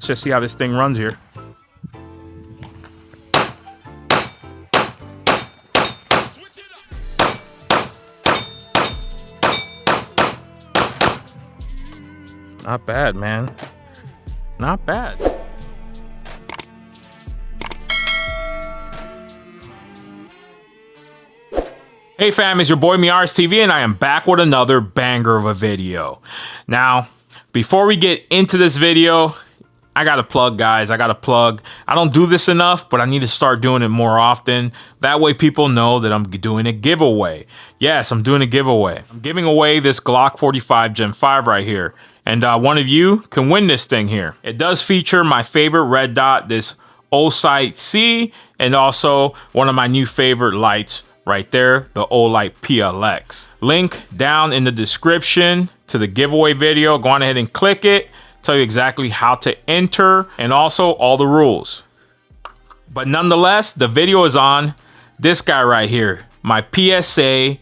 Let's just see how this thing runs here. Not bad, man. Not bad. Hey fam, it's your boy Miaris TV, and I am back with another banger of a video. Now, before we get into this video, I got to plug, guys. I got to plug. I don't do this enough, but I need to start doing it more often. That way people know that I'm doing a giveaway. Yes, I'm doing a giveaway. I'm giving away this Glock 45 Gen 5 right here. And one of you can win this thing here. It does feature my favorite red dot, this Olight C, and also one of my new favorite lights right there, the Olight PLX. Link down in the description to the giveaway video. Go on ahead and click it. Tell you exactly how to enter and also all the rules. But nonetheless, the video is on this guy right here, my PSA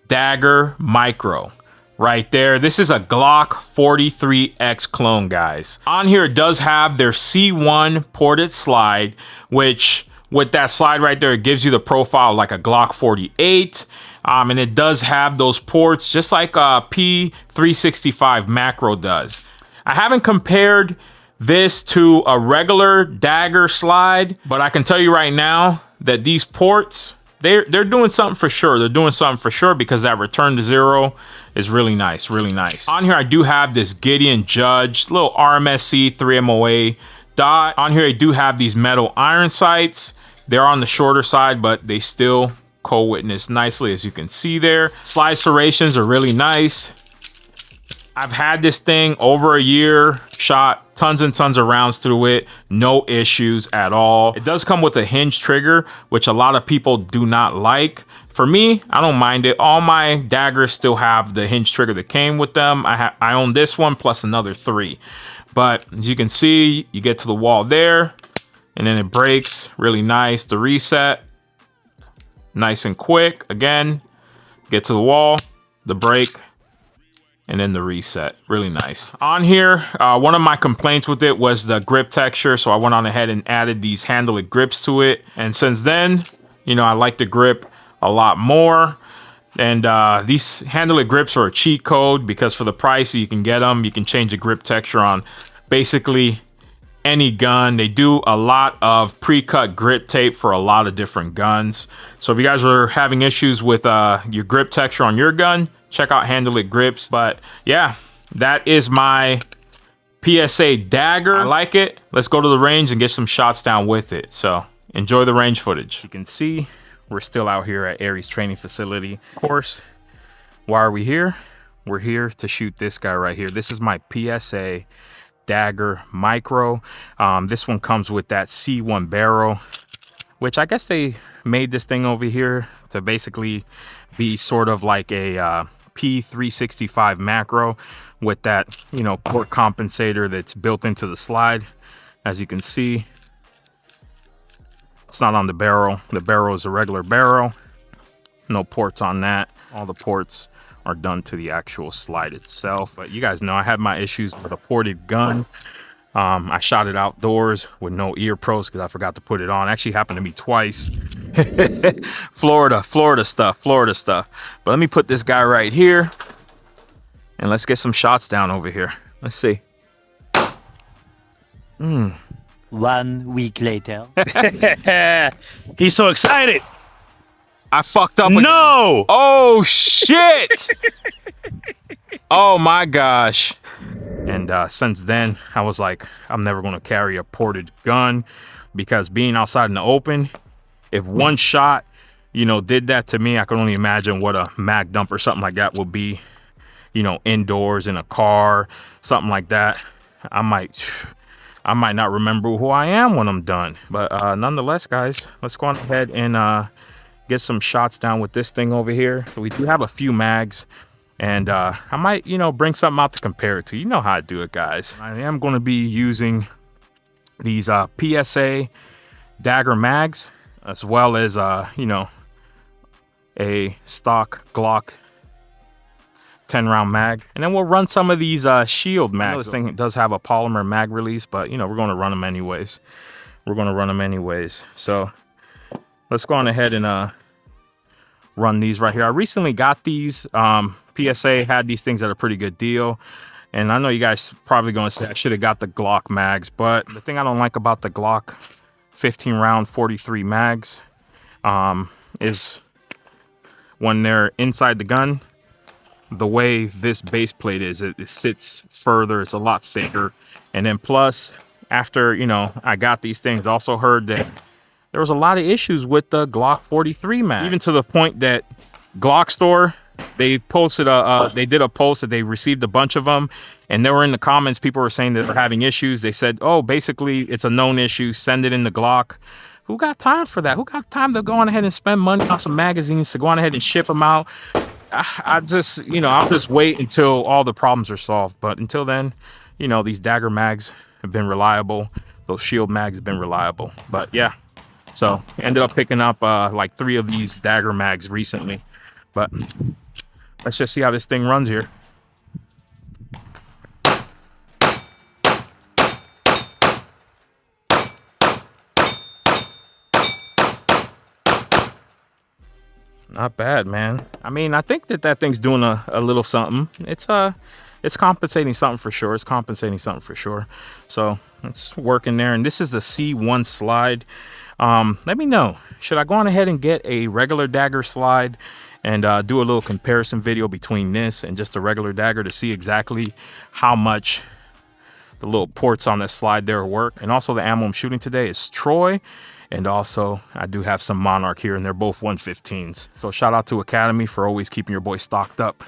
Dagger Micro. Right there. This is a Glock 43X clone, guys. On here, it does have their C-1 ported slide, which with that slide right there, it gives you the profile like a Glock 48. And it does have those ports just like a P365 macro does. I haven't compared this to a regular Dagger slide, but I can tell you right now that these ports, they're doing something for sure. They're doing something for sure because that return to zero is really nice, really nice. On here, I do have this Gideon Judge, little RMSC 3MOA dot. On here, I do have these metal iron sights. They're on the shorter side, but they still co-witness nicely, as you can see there. Slide serrations are really nice. I've had this thing over a year, shot tons and tons of rounds through it, no issues at all. It does come with a hinge trigger, which a lot of people do not like. For me, I don't mind it. All my daggers still have the hinge trigger that came with them. I own this one plus another 3. But as you can see, you get to the wall there, and then it breaks really nice. The reset, nice and quick. Again, get to the wall, the break, and then the reset. Really nice. On here, one of my complaints with it was the grip texture, so I went on ahead and added these handle it grips to it. And since then, you know, I like the grip a lot more. And these handle it grips are a cheat code because for the price you can get them, you can change the grip texture on basically any gun. They do a lot of pre-cut grip tape for a lot of different guns. So if you guys are having issues with your grip texture on your gun, check out Handle It Grips. But yeah, that is my PSA Dagger. I like it. Let's go to the range and get some shots down with it. So enjoy the range footage. You can see we're still out here at Aries Training Facility. Of course, why are we here? We're here to shoot this guy right here. This is my PSA Dagger Micro. This one comes with that C-1 barrel, which I guess they made this thing over here to basically be sort of like a P365 macro with that, you know, port compensator that's built into the slide. As you can see, it's not on the barrel. The barrel is a regular barrel. No ports on that. All the ports are done to the actual slide itself. But you guys know I had my issues with a ported gun. I shot it outdoors with no ear pros because I forgot to put it on. Actually happened to me twice. Florida stuff. But let me put this guy right here and let's get some shots down over here. Let's see. 1 week later. He's so excited. I fucked up again. No! Oh, shit! Oh, my gosh. And since then, I was like, I'm never going to carry a ported gun because being outside in the open, if one shot, you know, did that to me, I can only imagine what a mag dump or something like that would be, you know, indoors in a car, something like that. I might not remember who I am when I'm done. But nonetheless, guys, let's go on ahead and get some shots down with this thing over here. We do have a few mags, and I might, you know, bring something out to compare it to. You know how I do it, guys. I am going to be using these PSA Dagger mags, as well as, you know, a stock Glock 10-round mag. And then we'll run some of these shield mags. This thing does have a polymer mag release, but you know, we're going to run them anyways. So let's go on ahead and run these right here. I recently got these. PSA had these things at a pretty good deal. And I know you guys probably going to say I should have got the Glock mags, but the thing I don't like about the Glock 15-round 43 mags is when they're inside the gun, the way this base plate is, it sits further, it's a lot thicker. And then plus, after, you know, I got these things, also heard that there was a lot of issues with the Glock 43 mag, even to the point that Glock store, they posted they did a post that they received a bunch of them, and they were in the comments, people were saying that they're having issues. They said, oh, basically it's a known issue, send it in the Glock. Who got time for that? Who got time to go on ahead and spend money on some magazines to go on ahead and ship them out? I just, you know, I'll just wait until all the problems are solved. But until then, you know, these Dagger mags have been reliable. Those shield mags have been reliable. But yeah, so ended up picking up like 3 of these Dagger mags recently. But let's just see how this thing runs here. Not bad, man. I mean, I think that thing's doing a little something. It's compensating something for sure. It's compensating something for sure. So it's working there. And this is the C-1 slide. Let me know. Should I go on ahead and get a regular Dagger slide and do a little comparison video between this and just a regular Dagger to see exactly how much the little ports on this slide there work? And also the ammo I'm shooting today is Troy. And also, I do have some Monarch here, and they're both 115s. So shout out to Academy for always keeping your boy stocked up.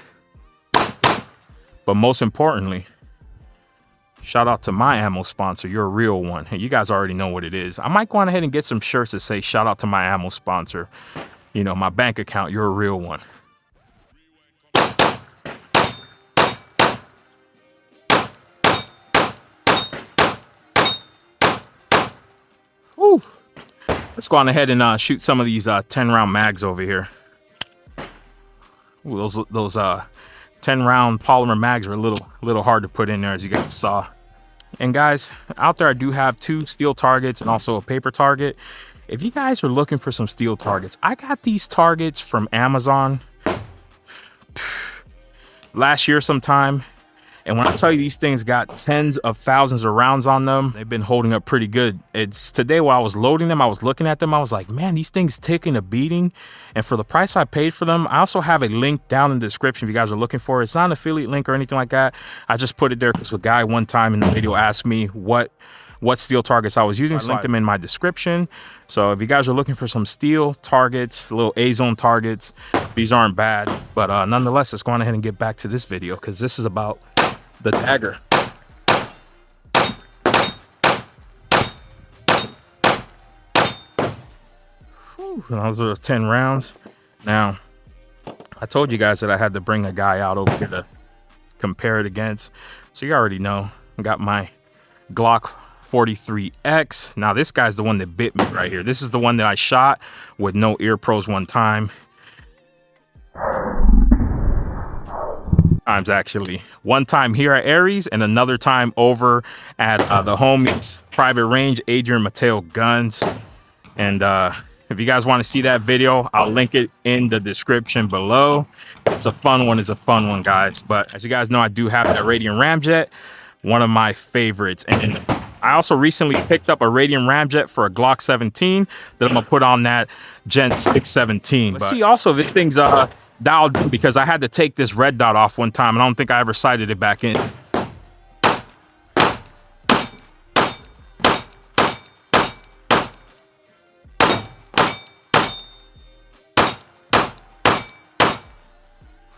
But most importantly, shout out to my ammo sponsor. You're a real one. Hey, you guys already know what it is. I might go on ahead and get some shirts that say, shout out to my ammo sponsor. You know, my bank account, you're a real one. Whew. Let's go on ahead and shoot some of these 10-round mags over here. Ooh, those 10-round polymer mags are a little hard to put in there, as you guys saw. And guys, out there I do have 2 steel targets and also a paper target. If you guys are looking for some steel targets, I got these targets from Amazon last year sometime. And when I tell you these things got tens of thousands of rounds on them, they've been holding up pretty good. It's today while I was loading them, I was looking at them, I was like, man, these things taking a beating. And for the price I paid for them, I also have a link down in the description if you guys are looking for it. It's not an affiliate link or anything like that. I just put it there because a guy one time in the video asked me what steel targets I was using. So I linked them in my description. So if you guys are looking for some steel targets, little A-zone targets, these aren't bad. But nonetheless, let's go on ahead and get back to this video because this is about the Dagger. Whew, those are 10 rounds. Now, I told you guys that I had to bring a guy out over here to compare it against. So you already know. I got my Glock 43X. Now, this guy's the one that bit me right here. This is the one that I shot with no ear pros one time. Times actually. One time here at Aries and another time over at the homies private range Adrian Mateo Guns. And if you guys want to see that video, I'll link it in the description below. It's a fun one, guys. But as you guys know, I do have that Radiant Ramjet, one of my favorites. And I also recently picked up a Radiant Ramjet for a Glock 17 that I'm gonna put on that Gen 617. But see, also this thing's dialed in because I had to take this red dot off one time and I don't think I ever sighted it back in.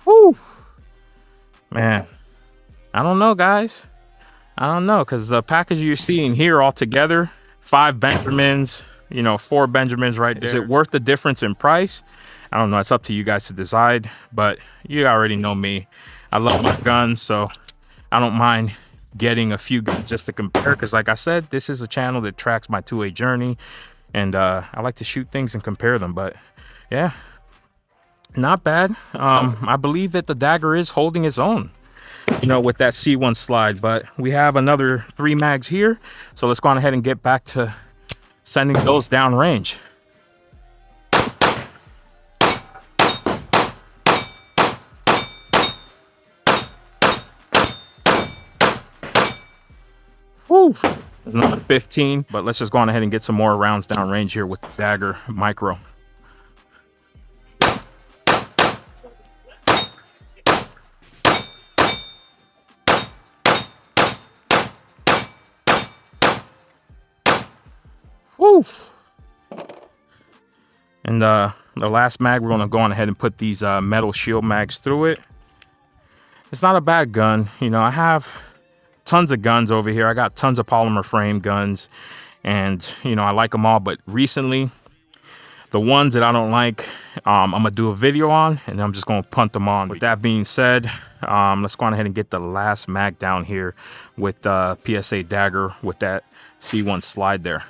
Whew. Man, I don't know, guys. I don't know, because the package you're seeing here all together, 5 Benjamins, you know, 4 Benjamins right there. Is it worth the difference in price? I don't know. It's up to you guys to decide, but you already know me. I love my guns, so I don't mind getting a few guns just to compare, because like I said, this is a channel that tracks my 2A journey, and I like to shoot things and compare them. But yeah, not bad. I believe that the dagger is holding its own, you know, with that C-1 slide. But we have another 3 mags here, so let's go on ahead and get back to sending those down range. Woo! Another 15, but let's just go on ahead and get some more rounds down range here with the Dagger Micro. Woo! And the last mag, we're gonna go on ahead and put these metal shield mags through it. It's not a bad gun, you know. I have tons of guns over here. I got tons of polymer frame guns, and you know, I like them all, but recently the ones that I don't like, I'm gonna do a video on, and I'm just gonna punt them on. With that being said, let's go on ahead and get the last mag down here with PSA Dagger with that C1 slide there.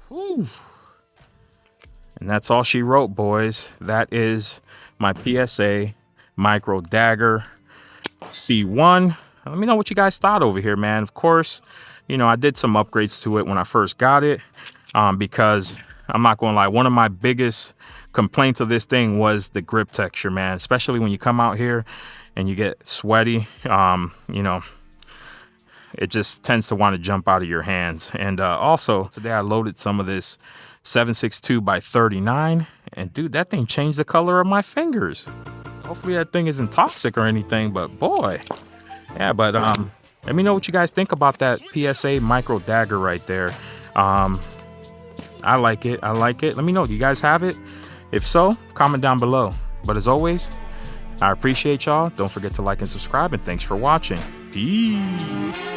Whew. And that's all she wrote, boys. That is my PSA Micro Dagger C1. Let me know what you guys thought over here, man. Of course, you know, I did some upgrades to it when I first got it, because I'm not gonna lie, one of my biggest complaints of this thing was the grip texture, man. Especially when you come out here and you get sweaty, you know, it just tends to want to jump out of your hands. And also today I loaded some of this 7.62 by 39, and dude, that thing changed the color of my fingers. Hopefully that thing isn't toxic or anything, but boy, yeah. But let me know what you guys think about that PSA Micro Dagger right there. I like it. Let me know, do you guys have it? If so, comment down below. But as always, I appreciate y'all. Don't forget to like and subscribe, and thanks for watching. Peace.